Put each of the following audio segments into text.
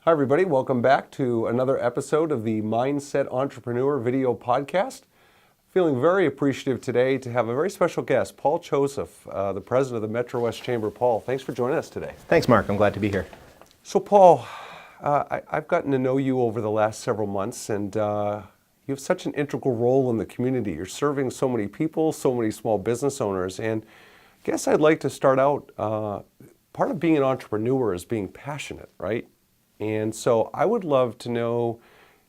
Hi everybody, welcome back to another episode of the Mindset Entrepreneur video podcast. Feeling very appreciative today to have a very special guest, Paul Joseph, the president of the MetroWest Chamber. Paul, thanks for joining us today. Thanks, Mark. I'm glad to be here. So Paul, I've gotten to know you over the last several months, and you have such an integral role in the community. You're serving so many people, so many small business owners, and I guess I'd like to start out, part of being an entrepreneur is being passionate, right? And so I would love to know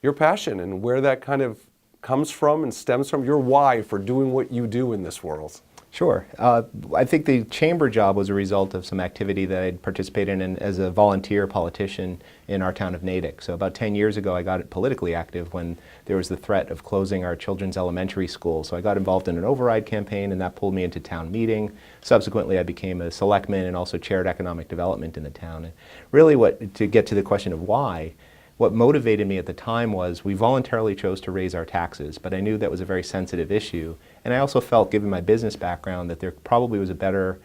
your passion and where that kind of comes from and stems from, your why for doing what you do in this world. Sure. I think the chamber job was a result of some activity that I'd participated in as a volunteer politician in our town of Natick. So about 10 years ago, I got politically active when there was the threat of closing our children's elementary school. So I got involved in an override campaign, and that pulled me into town meeting. Subsequently, I became a selectman and also chaired economic development in the town. And really, to get to the question of why, what motivated me at the time was we voluntarily chose to raise our taxes, but I knew that was a very sensitive issue. And I also felt, given my business background, that there probably was a better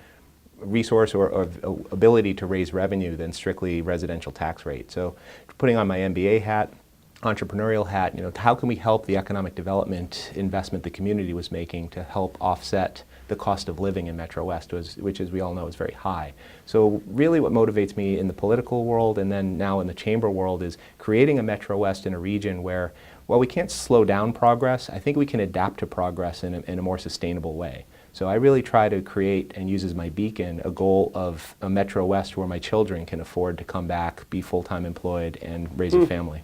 resource or ability to raise revenue than strictly residential tax rate. So putting on my MBA hat, entrepreneurial hat, how can we help the economic development investment the community was making to help offset the cost of living in MetroWest, which, as we all know, is very high. So really what motivates me in the political world and then now in the chamber world is creating a MetroWest in a region where, while we can't slow down progress, I think we can adapt to progress in a more sustainable way. So I really try to create and use as my beacon a goal of a MetroWest where my children can afford to come back, be full-time employed, and raise a family.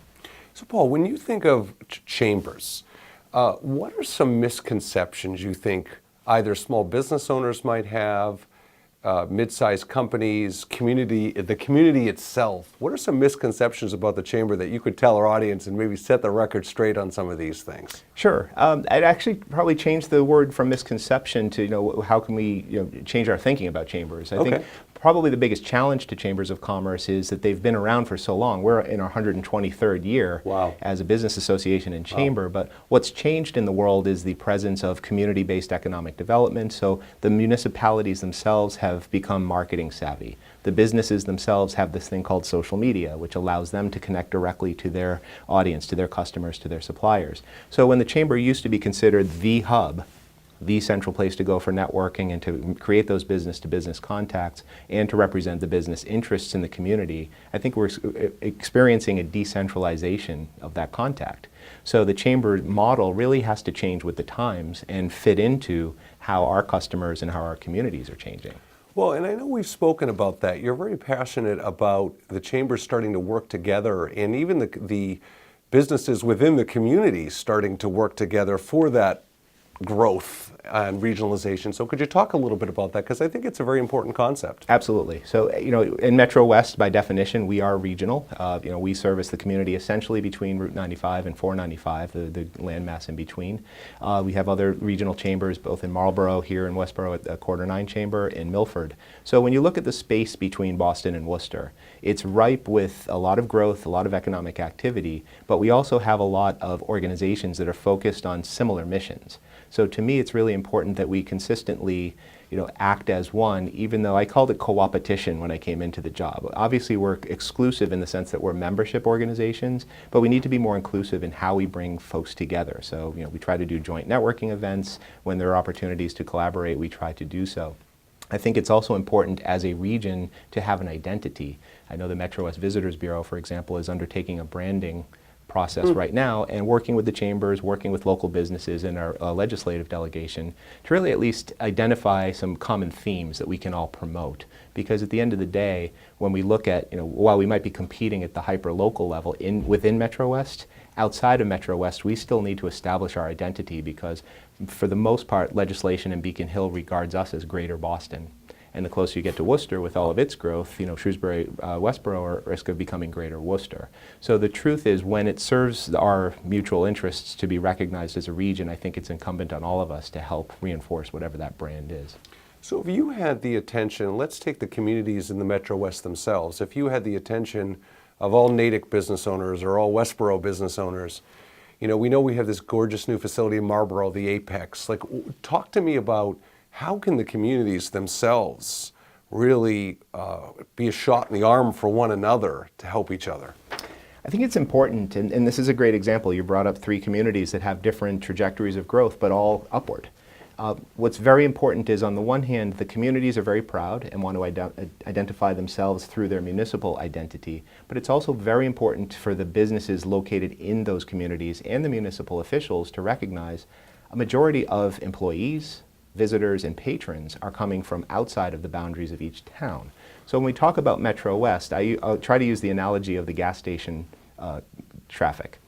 So Paul, when you think of chambers, what are some misconceptions you think either small business owners might have, mid-sized companies, the community itself? What are some misconceptions about the chamber that you could tell our audience and maybe set the record straight on some of these things? Sure. I'd actually probably change the word from misconception to, how can we change our thinking about chambers? I think probably the biggest challenge to chambers of commerce is that they've been around for so long. We're in our 123rd year as a business association and chamber, but what's changed in the world is the presence of community-based economic development. So the municipalities themselves have become marketing savvy. The businesses themselves have this thing called social media, which allows them to connect directly to their audience, to their customers, to their suppliers. So when the chamber used to be considered the hub, the central place to go for networking and to create those business-to-business contacts and to represent the business interests in the community, I think we're experiencing a decentralization of that contact. So the chamber model really has to change with the times and fit into how our customers and how our communities are changing. Well, and I know we've spoken about that. You're very passionate about the chamber starting to work together, and even the businesses within the community starting to work together for that growth and regionalization. So could you talk a little bit about that? Because I think it's a very important concept. Absolutely. So, in MetroWest, by definition, we are regional. We service the community essentially between Route 95 and 495, the landmass in between. We have other regional chambers, both in Marlborough, here in Westborough at the Quarter 9 Chamber, in Milford. So when you look at the space between Boston and Worcester, it's ripe with a lot of growth, a lot of economic activity, but we also have a lot of organizations that are focused on similar missions. So to me, it's really important that we consistently, act as one, even though I called it co-opetition when I came into the job. Obviously, we're exclusive in the sense that we're membership organizations, but we need to be more inclusive in how we bring folks together. So, we try to do joint networking events. When there are opportunities to collaborate, we try to do so. I think it's also important as a region to have an identity. I know the MetroWest Visitors Bureau, for example, is undertaking a branding process right now and working with the chambers, working with local businesses and our legislative delegation to really at least identify some common themes that we can all promote. Because at the end of the day, when we look at, while we might be competing at the hyper-local level within MetroWest, outside of MetroWest, we still need to establish our identity because for the most part, legislation in Beacon Hill regards us as Greater Boston. And the closer you get to Worcester with all of its growth, Shrewsbury, Westborough are at risk of becoming Greater Worcester. So the truth is, when it serves our mutual interests to be recognized as a region, I think it's incumbent on all of us to help reinforce whatever that brand is. So if you had the attention, let's take the communities in the MetroWest themselves, if you had the attention of all Natick business owners or all Westborough business owners, we know we have this gorgeous new facility in Marlborough, the Apex. Talk to me about how can the communities themselves really be a shot in the arm for one another to help each other? I think it's important, and this is a great example. You brought up 3 communities that have different trajectories of growth, but all upward. What's very important is, on the one hand, the communities are very proud and want to identify themselves through their municipal identity, but it's also very important for the businesses located in those communities and the municipal officials to recognize a majority of employees, visitors, and patrons are coming from outside of the boundaries of each town. So when we talk about MetroWest, I'll try to use the analogy of the gas station traffic.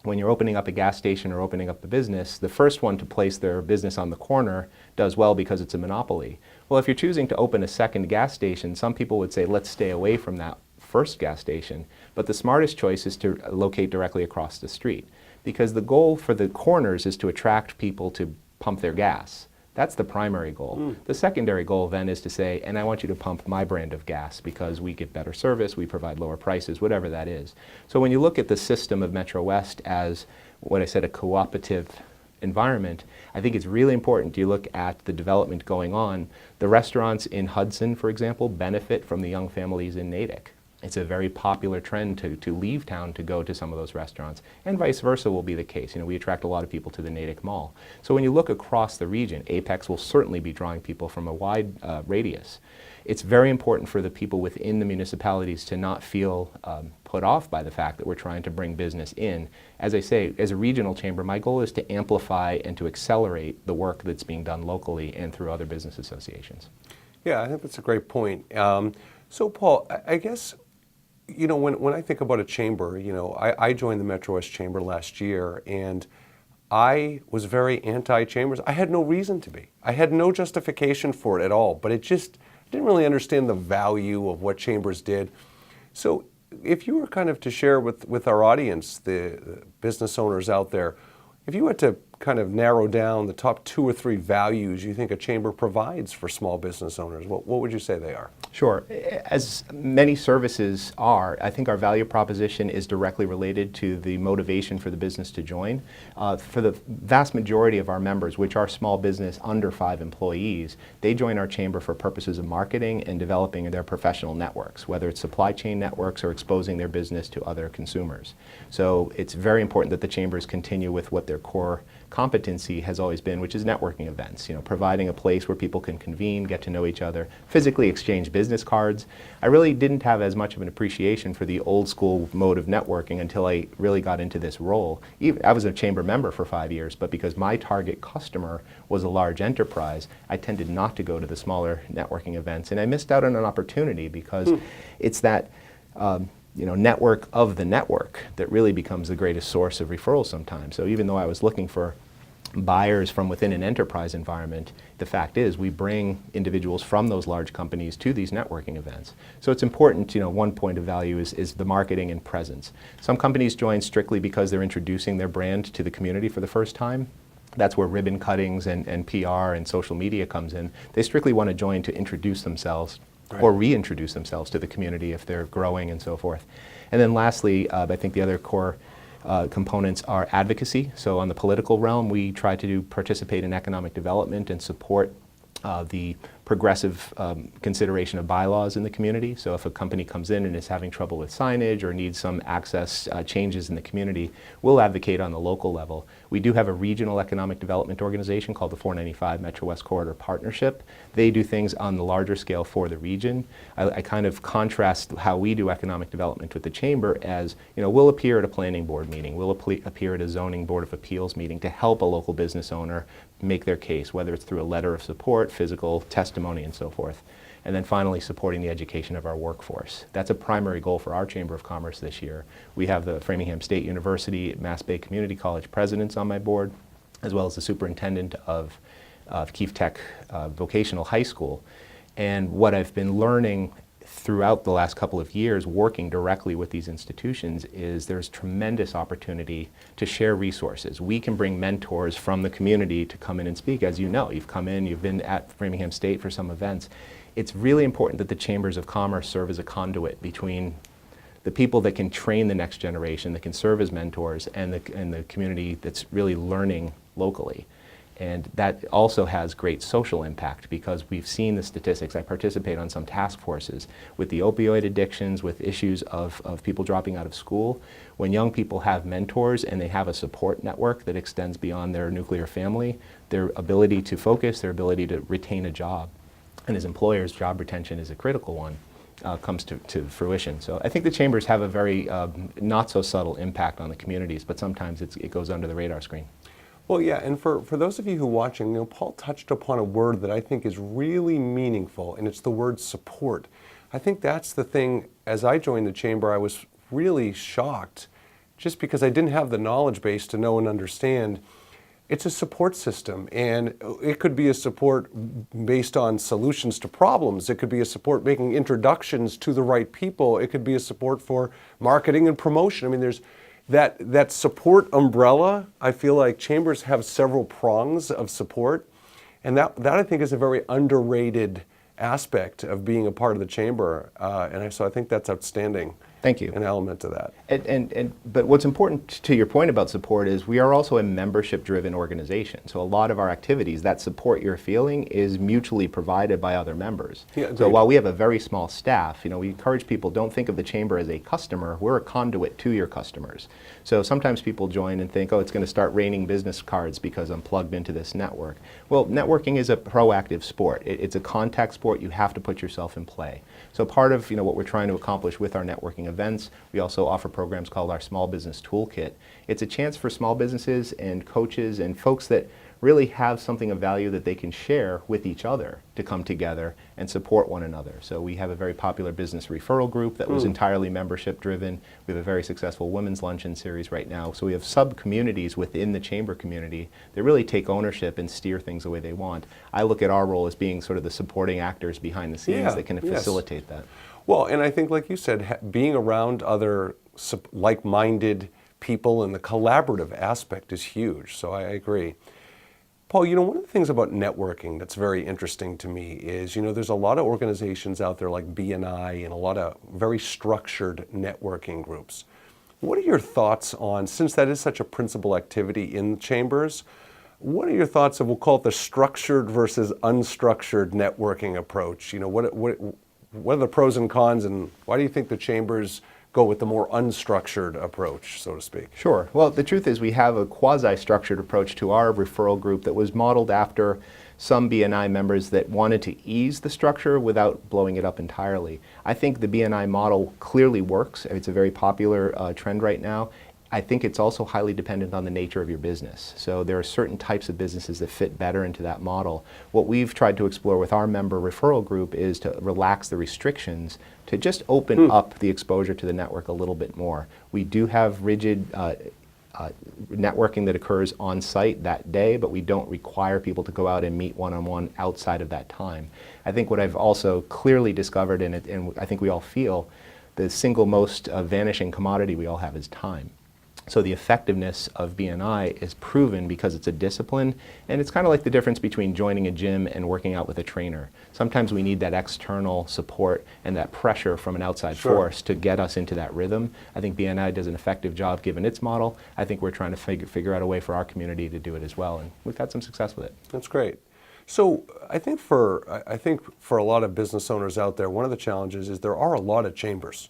When you're opening up a gas station or opening up a business, the first one to place their business on the corner does well because it's a monopoly. Well, if you're choosing to open a second gas station, some people would say, let's stay away from that first gas station. But the smartest choice is to locate directly across the street, because the goal for the corners is to attract people to pump their gas. That's the primary goal. The secondary goal then is to say, and I want you to pump my brand of gas because we get better service, we provide lower prices, whatever that is. So when you look at the system of MetroWest as what I said, a cooperative environment, I think it's really important you look at the development going on. The restaurants in Hudson, for example, benefit from the young families in Natick. It's a very popular trend to leave town to go to some of those restaurants, and vice versa will be the case. We attract a lot of people to the Natick Mall. So when you look across the region, Apex will certainly be drawing people from a wide radius. It's very important for the people within the municipalities to not feel put off by the fact that we're trying to bring business in. As I say, as a regional chamber, my goal is to amplify and to accelerate the work that's being done locally and through other business associations. Yeah, I think that's a great point. So Paul, I guess, when I think about a chamber, I joined the MetroWest Chamber last year, and I was very anti-chambers. I had no reason to be. I had no justification for it at all, but I didn't really understand the value of what chambers did. So if you were kind of to share with our audience, the business owners out there, if you had to kind of narrow down the top 2 or 3 values you think a chamber provides for small business owners, what would you say they are? Sure. As many services are, I think our value proposition is directly related to the motivation for the business to join. For the vast majority of our members, which are small business under 5 employees, they join our chamber for purposes of marketing and developing their professional networks, whether it's supply chain networks or exposing their business to other consumers. So it's very important that the chambers continue with what their core competency has always been, which is networking events, providing a place where people can convene, get to know each other, physically exchange business cards. I really didn't have as much of an appreciation for the old school mode of networking until I really got into this role. I was a chamber member for 5 years, but because my target customer was a large enterprise, I tended not to go to the smaller networking events, and I missed out on an opportunity because it's that network of the network that really becomes the greatest source of referrals sometimes. So even though I was looking for buyers from within an enterprise environment, the fact is we bring individuals from those large companies to these networking events. So it's important, one point of value is the marketing and presence. Some companies join strictly because they're introducing their brand to the community for the first time. That's where ribbon cuttings and PR and social media comes in. They strictly want to join to introduce themselves, right, or reintroduce themselves to the community if they're growing and so forth. And then lastly, I think the other core components are advocacy. So on the political realm, we try to participate in economic development and support the progressive consideration of bylaws in the community. So if a company comes in and is having trouble with signage or needs some access changes in the community, we'll advocate on the local level. We do have a regional economic development organization called the 495 MetroWest Corridor Partnership. They do things on the larger scale for the region. I kind of contrast how we do economic development with the chamber as, we'll appear at a planning board meeting, we'll appear at a zoning board of appeals meeting to help a local business owner make their case, whether it's through a letter of support, physical testimony, and so forth. And then finally, supporting the education of our workforce. That's a primary goal for our Chamber of Commerce this year. We have the Framingham State University, Mass Bay Community College presidents on my board, as well as the superintendent of Keefe Tech Vocational High School. And what I've been learning throughout the last couple of years working directly with these institutions is there's tremendous opportunity to share resources. We can bring mentors from the community to come in and speak. As you know, you've come in, you've been at Framingham State for some events. It's really important that the chambers of commerce serve as a conduit between the people that can train the next generation, that can serve as mentors, and the community that's really learning locally. And that also has great social impact because we've seen the statistics. I participate on some task forces with the opioid addictions, with issues of people dropping out of school. When young people have mentors and they have a support network that extends beyond their nuclear family, their ability to focus, their ability to retain a job, and as employers, job retention is a critical one, comes to fruition. So I think the chambers have a very not so subtle impact on the communities, but sometimes it goes under the radar screen. Well, yeah, and for those of you who are watching, Paul touched upon a word that I think is really meaningful, and it's the word support. I think that's the thing. As I joined the chamber, I was really shocked, just because I didn't have the knowledge base to know and understand. It's a support system, and it could be a support based on solutions to problems. It could be a support making introductions to the right people. It could be a support for marketing and promotion. I mean, there's that support umbrella. I feel like chambers have several prongs of support, and that I think is a very underrated aspect of being a part of the chamber, so I think that's outstanding. Thank you. An element to that. But what's important to your point about support is we are also a membership-driven organization. So a lot of our activities, that support you're feeling, is mutually provided by other members. Yeah, so while we have a very small staff, we encourage people, don't think of the chamber as a customer. We're a conduit to your customers. So sometimes people join and think, oh, it's going to start raining business cards because I'm plugged into this network. Well, networking is a proactive sport. It's a contact sport. You have to put yourself in play. So part of what we're trying to accomplish with our networking events, we also offer programs called our Small Business Toolkit. It's a chance for small businesses and coaches and folks that really have something of value that they can share with each other to come together and support one another. So we have a very popular business referral group that was entirely membership driven. We have a very successful women's luncheon series right now. So we have sub-communities within the chamber community that really take ownership and steer things the way they want. I look at our role as being sort of the supporting actors behind the scenes that can facilitate that. Well, and I think, like you said, being around other like-minded people and the collaborative aspect is huge. So I agree. Paul, one of the things about networking that's very interesting to me is, there's a lot of organizations out there like BNI and a lot of very structured networking groups. What are your thoughts on, since that is such a principal activity in chambers, what are your thoughts of, we'll call it the structured versus unstructured networking approach? What are the pros and cons, and why do you think the chambers go with the more unstructured approach, so to speak? Sure. Well, the truth is we have a quasi-structured approach to our referral group that was modeled after some BNI members that wanted to ease the structure without blowing it up entirely. I think the BNI model clearly works. It's a very popular trend right now. I think it's also highly dependent on the nature of your business. So there are certain types of businesses that fit better into that model. What we've tried to explore with our member referral group is to relax the restrictions to just open up the exposure to the network a little bit more. We do have rigid networking that occurs on site that day, but we don't require people to go out and meet one-on-one outside of that time. I think what I've also clearly discovered, and I think we all feel, the single most vanishing commodity we all have is time. So the effectiveness of BNI is proven because it's a discipline, and it's kind of like the difference between joining a gym and working out with a trainer. Sometimes we need that external support and that pressure from an outside force to get us into that rhythm. I think BNI does an effective job given its model. I think we're trying to figure out a way for our community to do it as well, and we've had some success with it. That's great. So I think for a lot of business owners out there, one of the challenges is there are a lot of chambers.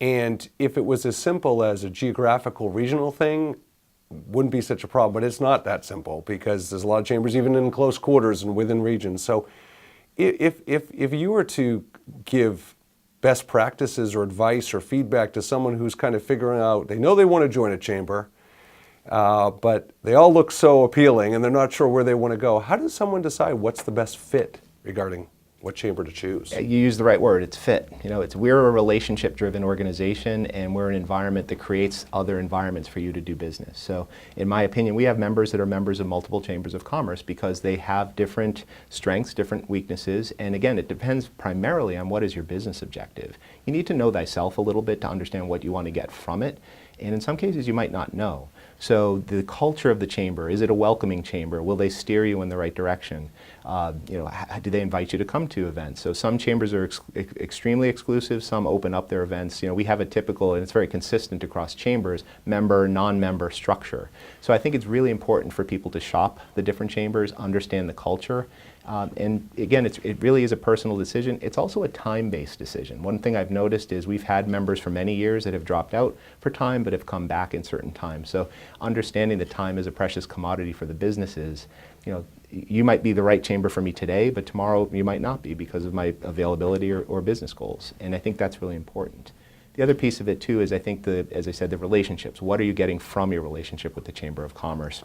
And if it was as simple as a geographical regional thing, wouldn't be such a problem, but it's not that simple because there's a lot of chambers even in close quarters and within regions. So if you were to give best practices or advice or feedback to someone who's kind of figuring out, they know they want to join a chamber, but they all look so appealing and they're not sure where they want to go, how does someone decide what's the best fit regarding what chamber to choose? You use the right word, it's fit. We're a relationship-driven organization, and we're an environment that creates other environments for you to do business. So in my opinion, we have members that are members of multiple chambers of commerce because they have different strengths, different weaknesses, and again, it depends primarily on what is your business objective. You need to know thyself a little bit to understand what you want to get from it. And in some cases, you might not know. So the culture of the chamber, is it a welcoming chamber? Will they steer you in the right direction? Do they invite you to come to events? So some chambers are extremely exclusive, some open up their events. We have a typical, and it's very consistent across chambers, member, non-member structure. So I think it's really important for people to shop the different chambers, understand the culture. And again, it really is a personal decision. It's also a time-based decision. One thing I've noticed is we've had members for many years that have dropped out for time but have come back in certain times. So understanding that time is a precious commodity for the businesses, you might be the right chamber for me today, but tomorrow you might not be because of my availability or business goals. And I think that's really important. The other piece of it too is I think as I said, the relationships. What are you getting from your relationship with the Chamber of Commerce?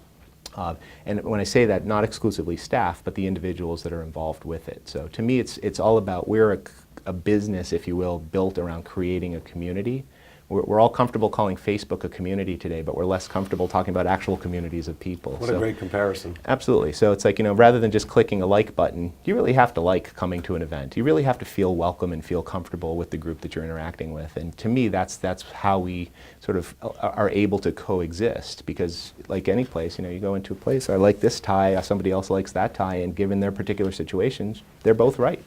And when I say that, not exclusively staff, but the individuals that are involved with it. So to me, it's all about, we're a business, if you will, built around creating a community. We're all comfortable calling Facebook a community today, but we're less comfortable talking about actual communities of people. What a great comparison. Absolutely. So it's like, rather than just clicking a like button, you really have to like coming to an event. You really have to feel welcome and feel comfortable with the group that you're interacting with. And to me, that's how we sort of are able to coexist, because like any place, you go into a place, I like this tie, somebody else likes that tie, and given their particular situations, they're both right.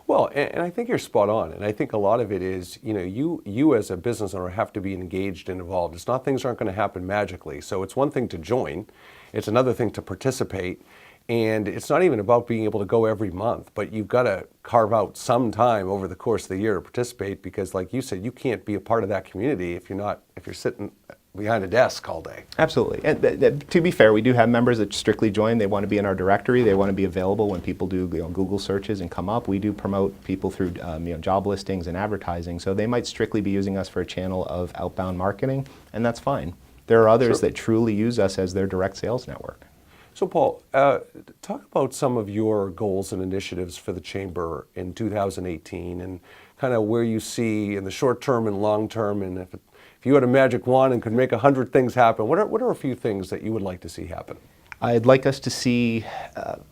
Well, and I think you're spot on, and I think a lot of it is, you as a business owner have to be engaged and involved. It's not, things aren't going to happen magically. So it's one thing to join, it's another thing to participate, and it's not even about being able to go every month, but you've got to carve out some time over the course of the year to participate, because like you said, you can't be a part of that community if you're sitting behind a desk all day. Absolutely. And to be fair, we do have members that strictly join. They want to be in our directory. They want to be available when people do Google searches and come up. We do promote people through job listings and advertising. So they might strictly be using us for a channel of outbound marketing, and that's fine. There are others that truly use us as their direct sales network. So Paul, talk about some of your goals and initiatives for the Chamber in 2018, and kind of where you see in the short term and long term, and if you had a magic wand and could make 100 things happen, what are a few things that you would like to see happen? I'd like us to see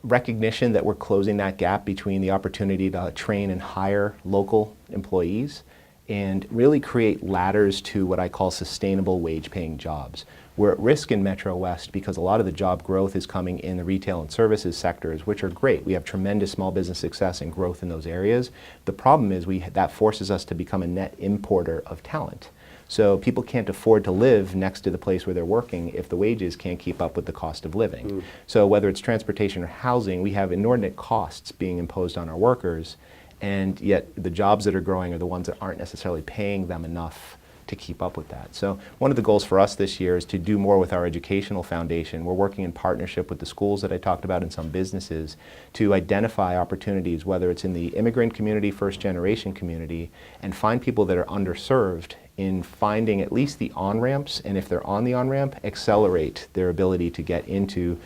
recognition that we're closing that gap between the opportunity to train and hire local employees and really create ladders to what I call sustainable wage-paying jobs. We're at risk in MetroWest because a lot of the job growth is coming in the retail and services sectors, which are great. We have tremendous small business success and growth in those areas. The problem is that forces us to become a net importer of talent. So people can't afford to live next to the place where they're working if the wages can't keep up with the cost of living. So whether it's transportation or housing, we have inordinate costs being imposed on our workers, and yet the jobs that are growing are the ones that aren't necessarily paying them enough to keep up with that. So one of the goals for us this year is to do more with our educational foundation. We're working in partnership with the schools that I talked about and some businesses to identify opportunities, whether it's in the immigrant community, first generation community, and find people that are underserved in finding at least the on-ramps, and if they're on the on-ramp, accelerate their ability to get into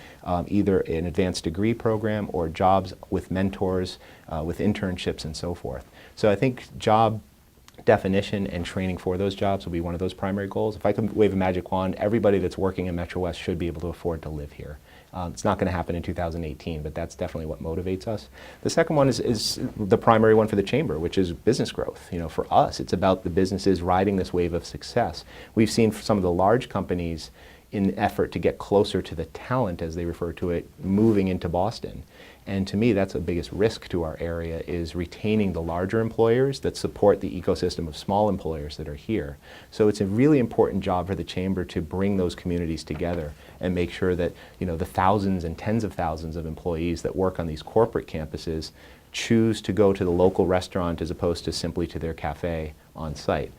either an advanced degree program or jobs with mentors, with internships and so forth. So I think job definition and training for those jobs will be one of those primary goals. If I could wave a magic wand, everybody that's working in MetroWest should be able to afford to live here. It's not going to happen in 2018, but that's definitely what motivates us. The second one is the primary one for the Chamber, which is business growth. For us, it's about the businesses riding this wave of success. We've seen some of the large companies, in an effort to get closer to the talent, as they refer to it, moving into Boston. And to me, that's the biggest risk to our area, is retaining the larger employers that support the ecosystem of small employers that are here. So it's a really important job for the Chamber to bring those communities together and make sure that the thousands and tens of thousands of employees that work on these corporate campuses choose to go to the local restaurant as opposed to simply to their cafe on site.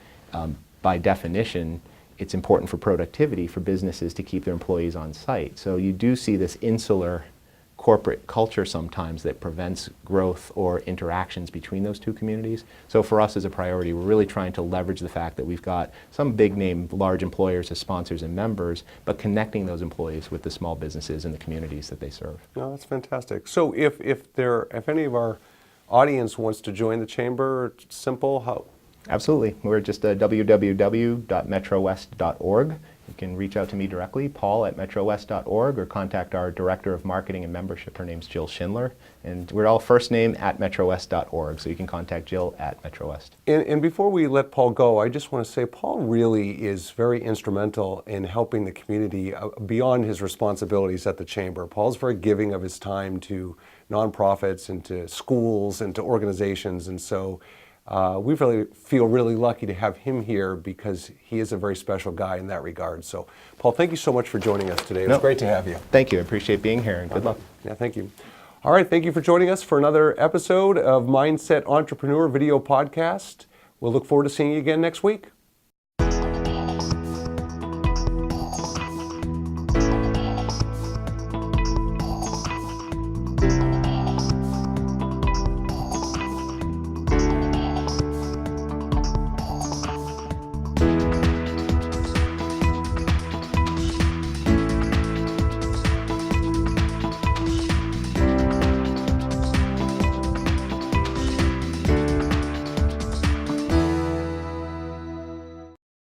By definition, it's important for productivity for businesses to keep their employees on site. So you do see this insular corporate culture sometimes that prevents growth or interactions between those two communities. So for us as a priority, we're really trying to leverage the fact that we've got some big name large employers as sponsors and members, but connecting those employees with the small businesses and the communities that they serve. No, that's fantastic. So if any of our audience wants to join the Chamber, simple, how? Absolutely. We're just www.metrowest.org. You can reach out to me directly, paul@metrowest.org, or contact our Director of Marketing and Membership. Her name's Jill Schindler. And we're all first name at metrowest.org, so you can contact Jill at MetroWest. And before we let Paul go, I just want to say Paul really is very instrumental in helping the community beyond his responsibilities at the Chamber. Paul's very giving of his time to nonprofits and to schools and to organizations, and so we really feel really lucky to have him here because he is a very special guy in that regard. So, Paul, thank you so much for joining us today. It was great to have you. Thank you. I appreciate being here, and good luck. Yeah, thank you. All right, thank you for joining us for another episode of Mindset Entrepreneur Video Podcast. We'll look forward to seeing you again next week.